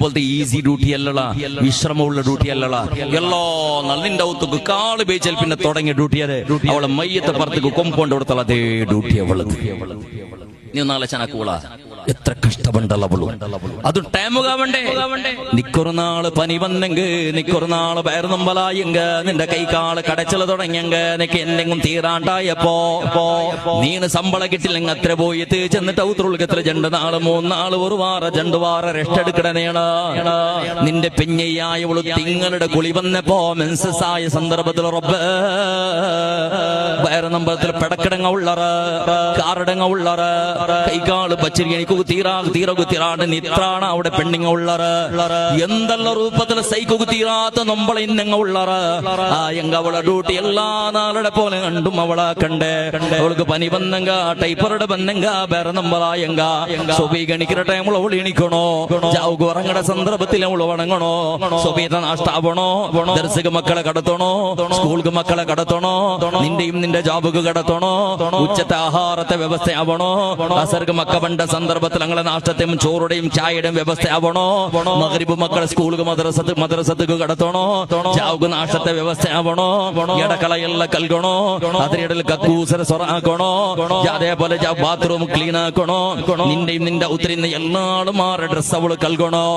പോലത്തെ easy duty അല്ലള, വിശ്രമമുള്ള duty അല്ലള. എല്ലാ നല്ലിന്റെ ഔത്തുക്ക് call ബേച്ചൽ പിന്നെ തുടങ്ങിയ ഡ്യൂട്ടി അത്. അവളെ മയ്യത്തെ പുറത്തേക്ക് കൊമ്പൗണ്ട് കൊടുത്താൽ അതേ ഡ്യൂട്ടി അവൾക്ക്. നീ നാളെ ചനക്കൂള എത്ര കഷ്ടമുണ്ടല്ലോ അവളും. അതും ടൈമുകാവണ്ടേ. നിക്കൊരു നാള് പനി വന്നെങ്ക്, നിക്കൊരു നാള് പയർന്നമ്പലായെങ്ക, നിന്റെ കൈക്കാള് കടച്ചല് തുടങ്ങിയെങ്ക, നിനക്ക് എന്തെങ്കിലും തീരാണ്ടായപ്പോ നീന് ശമ്പളം കിട്ടില്ലെങ്കിൽ അത്ര പോയി ചെന്നിട്ട് ഔത്തുള്ളിൽ എത്ര 2 നാള് 3 നാള് 1 വാരം 2 വാരം റെസ്റ്റ് എടുക്കണേണ. നിന്റെ പെഞ്ഞയായവള് തിങ്ങളുടെ കുളി വന്നപ്പോ മെൻസസ് ആയ സന്ദർഭത്തിൽ റബ്ബ് പയർന്നമ്പലത്തിൽ പെടക്കിടങ്ങ ഉള്ളറ, കാറടങ്ങ ഉള്ളറ, കൈകാള് പച്ചിരി എനിക്ക് തീരാണ്ട് നിത്രാണ് അവിടെ പെണ്ണിങ്ങ ഉള്ളറ. എന്തെല്ലാം രൂപത്തിൽ സൈക്കു തീരാത്ത നമ്മളെ ഇന്നങ്ങ ഉള്ളറ. എങ്ക അവളെ ഡ്യൂട്ടി എല്ലാ നാളുടെ പോലെ കണ്ടും അവളെ കണ്ടേ. അവൾക്ക് പനി വന്നെങ്ക, ടൈപ്പറുടെ വന്നെങ്ക, വേറെ നമ്പറായെങ്ക സ്വബി ഗണിക്കുന്ന ടൈമിൽ അവൾ എണിക്കണോ, ജാവുക ഉറങ്ങണ സന്ദർഭത്തിൽ അവൾ വണങ്ങണോ, സ്വബീത നാഷ്ടാവണോ, ദർശക മക്കളെ കടത്തണോ, സ്കൂൾക്ക് മക്കളെ കടത്തണോ, നിന്റെയും നിന്റെ ജാബുക്ക് കടത്തണോ, ഉച്ചത്തെ ആഹാരത്തെ വ്യവസ്ഥയാവണോ, അസർക്ക് മക്ക പണ്ട സന്ദർഭത്തിൽ ഞങ്ങളെ നാഷ്ടത്തെയും ചോറുടെയും ചായയുടെയും വ്യവസ്ഥയാവണോ, മഗ്രിബ് മക്കളെ സ്കൂൾക്ക് മദ്രസക്ക് കടത്തണോ, ചാവുക നാഷ്ടത്തെ വ്യവസ്ഥയാവണോ, ഇടക്കളയെല്ലാം കൽകണോ, അതിനിടയിൽ കക്കൂസര സൊറാക്കണോ, അതേപോലെ ബാത്റൂം ക്ലീൻ ആക്കണോ, നിന്റെയും നിന്റെ ഉത്തരിന്ന് എല്ലാളും മാറി ഡ്രസ് അവള് കൽകണോ.